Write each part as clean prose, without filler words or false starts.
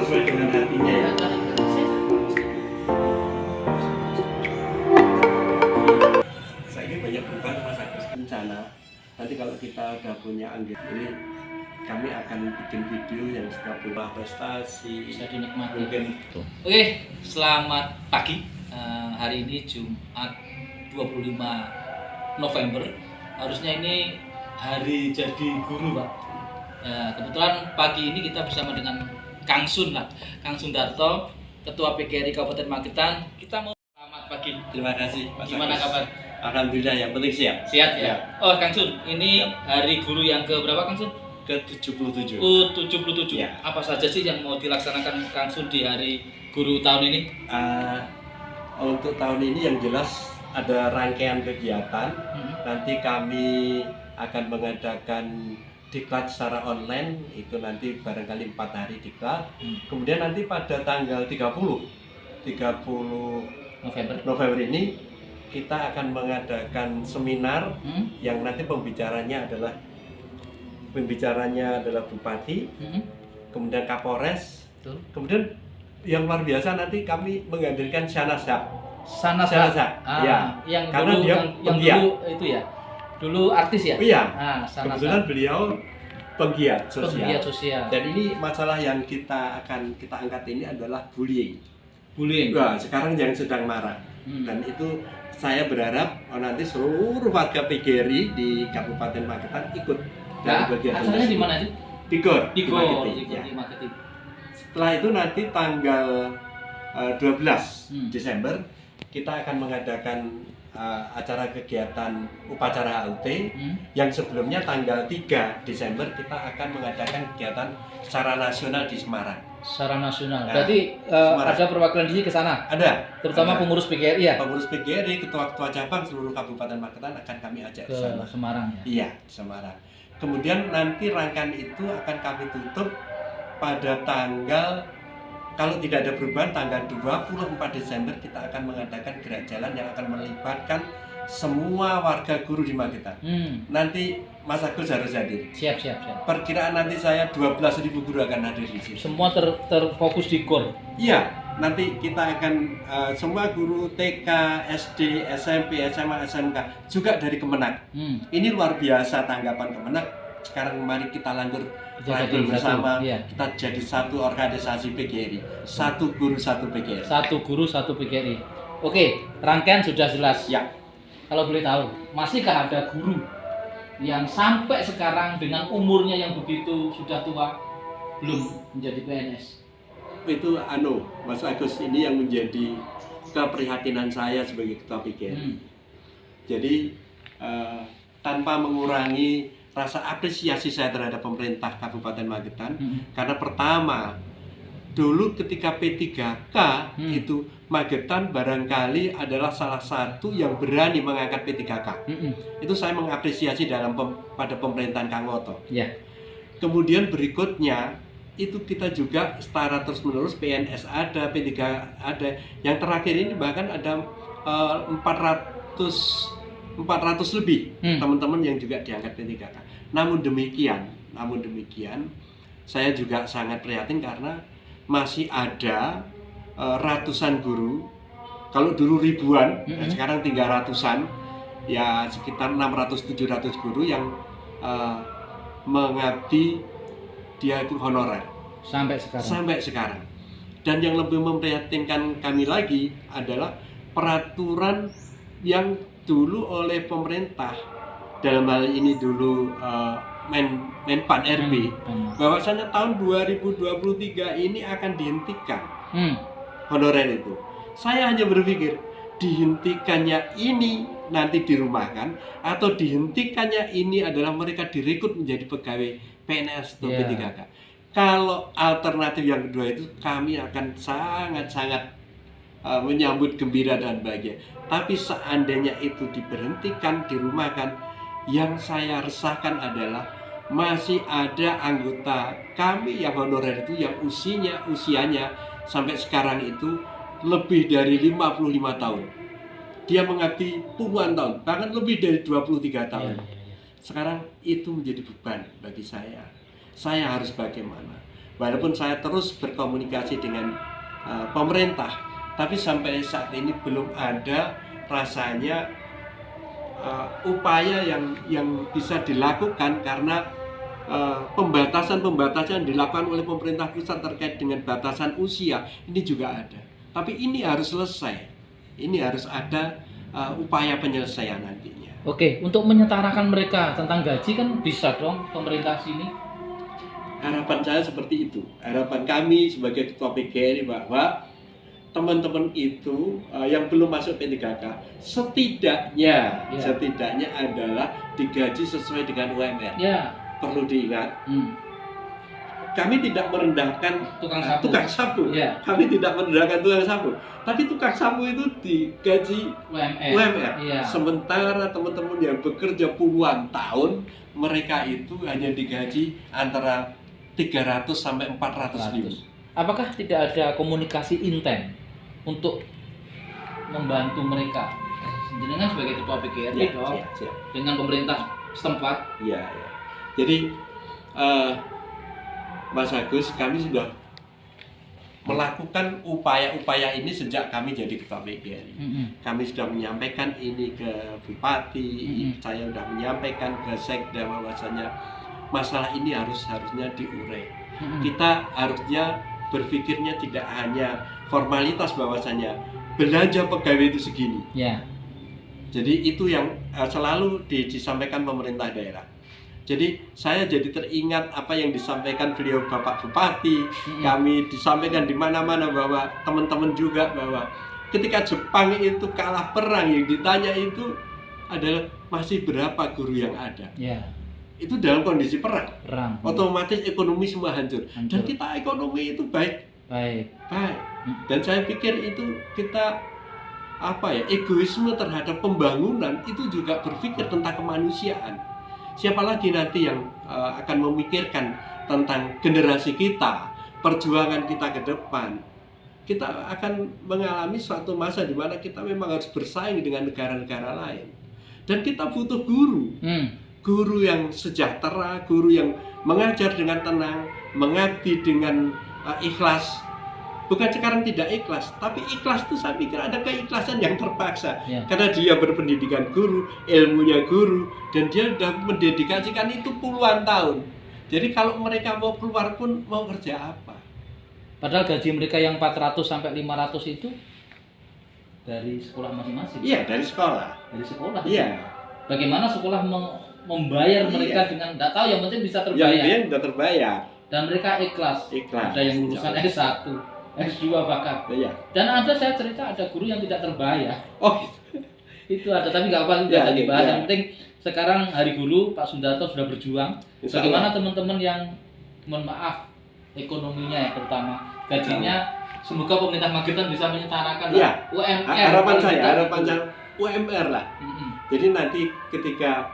sesuai dengan hatinya ya. Saya ini banyak berubah Mas Agus. Rencana nanti kalau kita udah punya anggota ini, kami akan bikin video yang setiap bulan prestasi bisa dinikmati. mungkin. Oke, selamat pagi. Hari ini Jumat 25 November. Harusnya ini hari jadi guru, Pak. Ya, kebetulan pagi ini kita bersama dengan Kang Sun lah, Kang Sundarto, Ketua PGRI Kabupaten Magetan. Kita mau selamat pagi. Terima kasih Mas Gimana Agus. kabar? Alhamdulillah, yang penting siap. Sehat ya? Ya. Oh, Kang Sun, ini hari guru yang ke berapa, Kang Sun? Ke 77. 77. Ya. Apa saja sih yang mau dilaksanakan Kang Sun di hari guru tahun ini? Untuk tahun ini yang jelas ada rangkaian kegiatan. Nanti kami akan mengadakan diklat secara online, itu nanti barangkali 4 hari diklat. Kemudian nanti pada tanggal 30 November ini kita akan mengadakan seminar yang nanti pembicaranya adalah Bupati, kemudian Kapolres, Betul. kemudian yang luar biasa nanti kami menghadirkan Shanazah. Shanazah. Ya, yang karena dulu dia yang penggiat. dulu itu ya. Dulu artis ya? Iya. Shanazah. Kebetulan beliau penggiat sosial. Penggiat sosial. Dan ini masalah yang kita angkat ini adalah bullying. Bullying. Wah, sekarang yang sedang marak. Dan itu saya berharap nanti seluruh warga PGRI di Kabupaten Magetan ikut dalam kegiatan asalnya di mana sih? Di GOR. Di GOR, Magetan, ya. di Magetan. Setelah itu nanti tanggal 12 Desember kita akan mengadakan acara kegiatan upacara HUT. Yang sebelumnya tanggal 3 Desember kita akan mengadakan kegiatan secara nasional di Semarang. Secara nasional. Nah, berarti ada perwakilan di sini ke sana. Ada. Terutama pengurus PGRI ya. Pengurus PGRI, ketua-ketua cabang seluruh Kabupaten Magetan akan kami ajak Ke ke sana. Semarang ya. Iya, Semarang. Kemudian nanti rangkaian itu akan kami tutup pada tanggal, kalau tidak ada perubahan, tanggal 24 Desember kita akan mengadakan gerak jalan yang akan melibatkan semua warga guru di Magetan. Nanti Mas Agus harus hadir. Siap. Perkiraan nanti saya 12.000 guru akan hadir di sini. Semua terfokus di GOR. Iya, nanti kita akan semua guru TK, SD, SMP, SMA, SMK juga dari Kemenak. Ini luar biasa tanggapan Kemenak. Sekarang mari kita rangkul bersama. Iya. Kita jadi satu organisasi PGRI, satu guru satu PGRI. Satu guru satu PGRI. Oke, rangkaian sudah jelas. Ya. Kalau boleh tahu, masihkah ada guru yang sampai sekarang dengan umurnya yang begitu sudah tua belum menjadi PNS? Itu Mas Agus, ini yang menjadi keprihatinan saya sebagai ketua PGRI. Jadi tanpa mengurangi rasa apresiasi saya terhadap pemerintah Kabupaten Magetan, karena pertama dulu ketika P3K itu Magetan barangkali adalah salah satu yang berani mengangkat P3K. Itu saya mengapresiasi pada pemerintahan Kang Woto. Ya. Kemudian berikutnya itu kita juga setara terus menerus, PNS ada, P3 ada. Yang terakhir ini bahkan ada 400 lebih teman-teman yang juga diangkat P3K. Namun demikian saya juga sangat prihatin karena masih ada ratusan guru. Kalau dulu ribuan, sekarang tinggal ratusan, ya sekitar 600-700 guru yang mengabdi dia itu honorer sampai sekarang. Dan yang lebih memprihatinkan kami lagi adalah peraturan yang dulu oleh pemerintah, dalam hal ini dulu Menpan RB, bahwasanya tahun 2023 ini akan dihentikan honorer itu. Saya hanya berpikir, dihentikannya ini nanti dirumahkan, atau dihentikannya ini adalah mereka direkrut menjadi pegawai PNS atau P3K. Kalau alternatif yang kedua itu, kami akan sangat-sangat menyambut gembira dan bahagia. Tapi seandainya itu diberhentikan, dirumahkan, yang saya resahkan adalah masih ada anggota kami yang honorer itu yang usianya sampai sekarang itu lebih dari 55 tahun. Dia mengabdi puluhan tahun, bahkan lebih dari 23 tahun. Sekarang itu menjadi beban bagi saya. Saya harus bagaimana? Walaupun saya terus berkomunikasi dengan pemerintah, tapi sampai saat ini belum ada rasanya upaya yang bisa dilakukan, karena pembatasan-pembatasan dilakukan oleh pemerintah pusat terkait dengan batasan usia ini juga ada. Tapi ini harus selesai. Ini harus ada upaya penyelesaian nantinya. Oke, untuk menyetarakan mereka tentang gaji kan bisa dong pemerintah sini. Harapan saya seperti itu. Harapan kami sebagai ketua PGRI bahwa teman-teman itu yang belum masuk P3K setidaknya adalah digaji sesuai dengan UMR. Ya. Perlu diingat, kami tidak merendahkan tukang sapu. Ya. Kami tidak merendahkan tukang sapu, tapi tukang sapu itu digaji UMR. Ya. Sementara teman-teman yang bekerja puluhan tahun, mereka itu hanya digaji antara 300 sampai 400 ribu. Apakah tidak ada komunikasi intens untuk membantu mereka? Dengan sebagai ketua PGRI dengan pemerintah setempat. Ya. Jadi Mas Agus, kami sudah melakukan upaya-upaya ini sejak kami jadi ketua PGRI. Kami sudah menyampaikan ini ke Bupati, saya sudah menyampaikan ke Sekda bahwasanya masalah ini harusnya diurai. Kita harusnya berpikirnya tidak hanya formalitas bahwasanya belanja pegawai itu segini. Ya. Jadi itu yang selalu disampaikan pemerintah daerah. Jadi saya jadi teringat apa yang disampaikan beliau Bapak Bupati, kami disampaikan di mana-mana bahwa teman-teman juga bahwa ketika Jepang itu kalah perang, yang ditanya itu adalah masih berapa guru yang ada. Ya. Itu dalam kondisi perang. Otomatis ekonomi semua hancur. Dan kita ekonomi itu baik. Dan saya pikir itu kita egoisme terhadap pembangunan itu juga berpikir tentang kemanusiaan. Siapa lagi nanti yang akan memikirkan tentang generasi kita, perjuangan kita ke depan? Kita akan mengalami suatu masa di mana kita memang harus bersaing dengan negara-negara lain. Dan kita butuh guru. Guru yang sejahtera, guru yang mengajar dengan tenang, mengabdi dengan ikhlas. Bukan sekarang tidak ikhlas, tapi ikhlas itu saya pikir ada keikhlasan yang terpaksa. Karena dia berpendidikan guru, ilmunya guru, dan dia sudah mendedikasikan itu puluhan tahun. Jadi kalau mereka mau keluar pun mau kerja apa? Padahal gaji mereka yang 400 sampai 500 itu dari sekolah masing-masing. Iya, dari sekolah. Iya. Bagaimana sekolah membayar mereka dengan tidak tahu, yang penting bisa terbayar. Yang sudah terbayar. Dan mereka ikhlas. Ada yang lulusan S1. S2 bahkan. Iya. Dan ada saya cerita ada guru yang tidak terbayar. Oh gitu. Itu ada, tapi nggak apa-apa, nggak dibahas. Yang penting sekarang Hari Guru Pak Sundarto sudah berjuang. Bagaimana teman-teman yang mohon maaf ekonominya ya terutama gajinya, semoga pemerintah Magetan bisa menyetarakan UMR. Harapan saya UMR lah. Jadi nanti ketika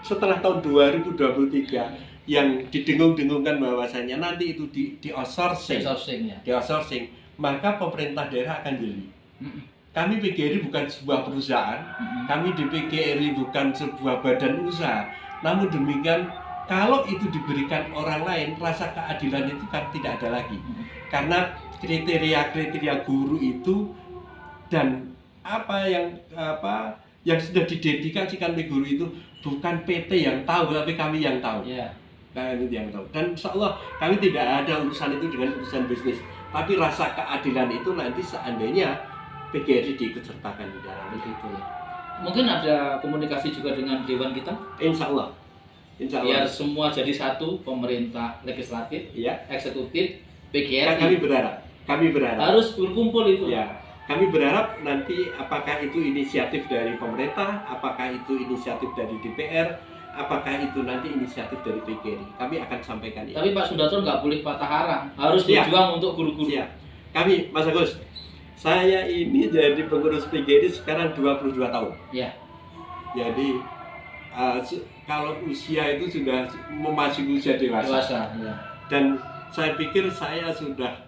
setelah tahun 2023 yang didengung-dengungkan bahwasanya nanti itu di outsourcing, maka pemerintah daerah akan jeli. Kami PGRI bukan sebuah perusahaan, kami di PGRI bukan sebuah badan usaha. Namun demikian, kalau itu diberikan orang lain, rasa keadilan itu kan tidak ada lagi. Karena kriteria-kriteria guru itu dan apa yang sudah didedikasikan oleh guru itu bukan PT yang tahu, tapi kami yang tahu. Kami yang tahu. Dan insya Allah kami tidak ada urusan itu dengan urusan bisnis. Tapi rasa keadilan itu nanti seandainya PGRI diikutsertakan di dalam itu. Mungkin ada komunikasi juga dengan Dewan kita? Insya Allah. Biar semua jadi satu, pemerintah, legislatif, eksekutif, PGRI. Kami berharap. Harus berkumpul itu. Ya. Kami berharap nanti apakah itu inisiatif dari pemerintah, apakah itu inisiatif dari DPR, apakah itu nanti inisiatif dari PGRI. Kami akan sampaikan ini. Tapi Pak Sundarto nggak boleh patah arang, harus berjuang untuk guru-guru. Kami, Mas Agus, saya ini jadi pengurus PGRI sekarang 22 tahun. Jadi kalau usia itu sudah memasuki usia dewasa. Dan saya pikir saya sudah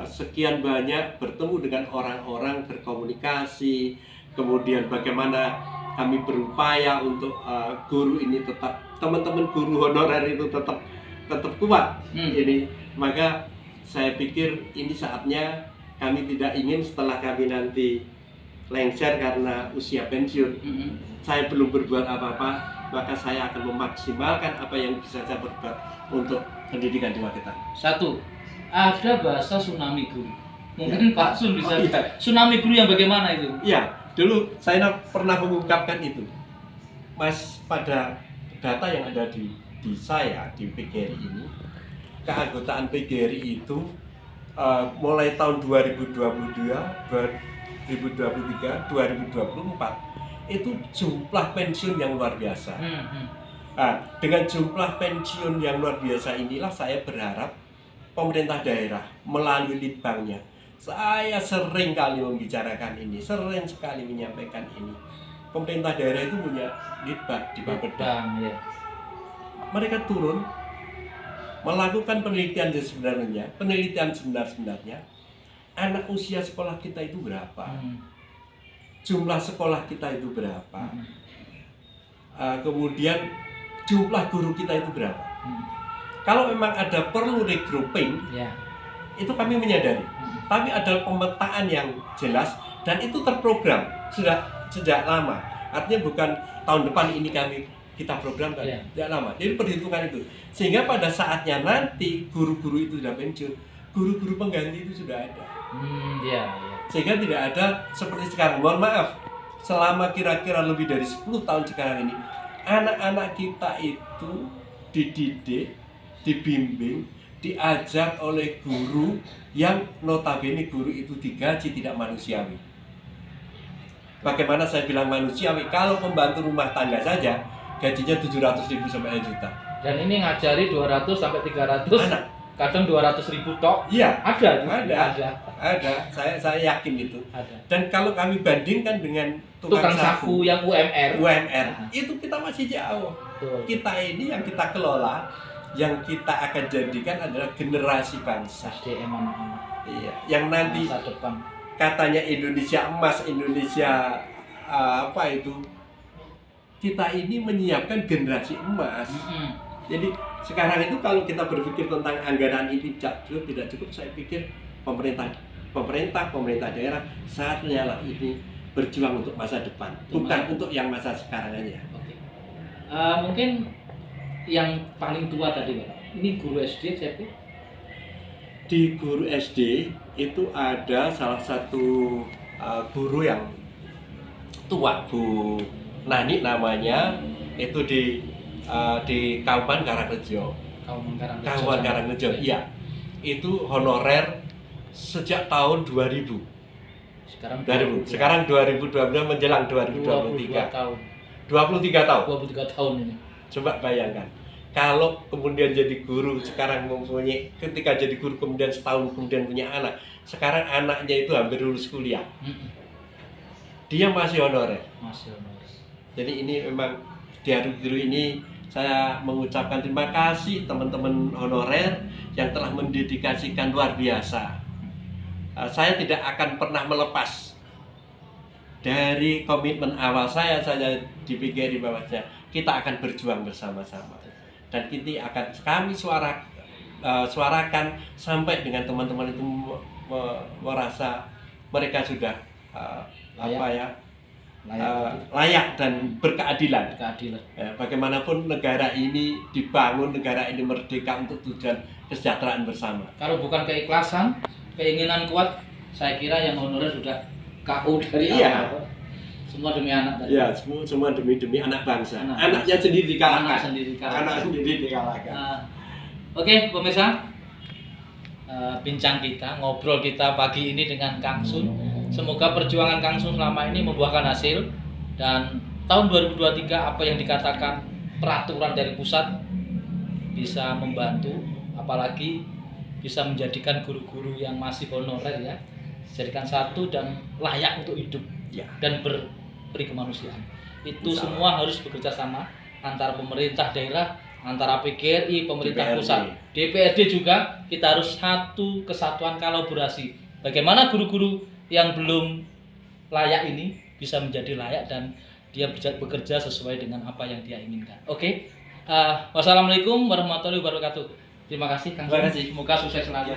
sekian banyak bertemu dengan orang-orang, berkomunikasi, kemudian bagaimana kami berupaya untuk guru ini tetap, teman-teman guru honorer itu tetap kuat. Ini maka saya pikir ini saatnya kami tidak ingin setelah kami nanti lengser karena usia pensiun, saya belum berbuat apa-apa, maka saya akan memaksimalkan apa yang bisa saya berbuat untuk pendidikan di Magetan. Satu, ada bahasa tsunami guru. Mungkin Pak Sun bisa tsunami guru yang bagaimana itu? Iya, dulu saya pernah mengungkapkan itu, Mas, pada data yang ada di saya di PGRI ini, keanggotaan PGRI itu mulai tahun 2022, 2023, 2024 itu jumlah pensiun yang luar biasa. Nah, dengan jumlah pensiun yang luar biasa inilah saya berharap pemerintah daerah melalui litbangnya, saya sering kali membicarakan ini, sering sekali menyampaikan ini. Pemerintah daerah itu punya litbang di Bapeda. Mereka turun melakukan penelitian sebenarnya, penelitian sebenarnya anak usia sekolah kita itu berapa, jumlah sekolah kita itu berapa, kemudian jumlah guru kita itu berapa. Kalau memang ada perlu regrouping, itu kami menyadari. Tapi ada pemetaan yang jelas dan itu terprogram sudah sejak lama. Artinya bukan tahun depan ini kita program kan, tidak lama. Jadi perhitungan itu, sehingga pada saatnya nanti guru-guru itu sudah pensiun, guru-guru pengganti itu sudah ada. Sehingga tidak ada seperti sekarang. Mohon maaf, selama kira-kira lebih dari 10 tahun sekarang ini, anak-anak kita itu dididik, dibimbing, diajak oleh guru yang notabene guru itu digaji tidak manusiawi. Bagaimana saya bilang manusiawi? Kalau pembantu rumah tangga saja gajinya 700.000 sampai 1 juta. Dan ini ngajari 200 sampai 300 anak. Kadang 200.000 tok. Iya, ada. Saya yakin itu. Ada. Dan kalau kami bandingkan dengan tukang sapu yang UMR, itu kita masih jauh. Betul. Kita ini yang kita kelola, yang kita akan jadikan adalah generasi bangsa. SDM anak-anak. Iya, yang nanti masa depan. Katanya Indonesia emas, Indonesia apa itu? Kita ini menyiapkan generasi emas. Jadi sekarang itu kalau kita berpikir tentang anggaran ini tidak cukup, saya pikir pemerintah daerah saatnya lah ini berjuang untuk masa depan, bukan untuk yang masa sekarang aja. Mungkin yang paling tua tadi Pak, ini guru SD siapa? Di guru SD itu ada salah satu guru yang tua, Bu Nani namanya, itu di Kabupaten Karangrejo. Kabupaten Karangrejo, iya. Itu honorer sejak tahun 2000. Sekarang 2022 menjelang 2023. 23 tahun ini. Coba bayangkan. Kalau kemudian jadi guru sekarang ketika jadi guru kemudian setahun kemudian punya anak, sekarang anaknya itu hampir lulus kuliah. Dia masih honorer. Jadi ini memang di Hari Guru ini saya mengucapkan terima kasih teman-teman honorer yang telah mendedikasikan luar biasa. Saya tidak akan pernah melepas dari komitmen awal saya di PGRI bahwasanya kita akan berjuang bersama-sama. Dan kami suarakan sampai dengan teman-teman itu merasa mereka sudah layak dan berkeadilan. Bagaimanapun negara ini dibangun, negara ini merdeka untuk tujuan kesejahteraan bersama. Kalau bukan keikhlasan, keinginan kuat, saya kira yang honorer sudah KO dari awal. Semua demi anak tadi. Iya, semua demi anak bangsa. Anaknya sendiri dikalahkan. Anak sendiri dikalahkan. Oke, pemirsa, bincang kita, ngobrol kita pagi ini dengan Kang Sun. Semoga perjuangan Kang Sun selama ini membuahkan hasil, dan tahun 2023 apa yang dikatakan peraturan dari pusat bisa membantu, apalagi bisa menjadikan guru-guru yang masih honorer ya, jadikan satu dan layak untuk hidup dan beri kemanusiaan. Itu semua harus bekerja sama antara pemerintah daerah, antara PGRI, pemerintah pusat, DPRD juga. Kita harus satu kesatuan kolaborasi. Bagaimana guru-guru yang belum layak ini bisa menjadi layak dan dia bekerja sesuai dengan apa yang dia inginkan. Oke. Wassalamualaikum warahmatullahi wabarakatuh. Terima kasih Kang. Terima kasih. Semoga sukses selalu.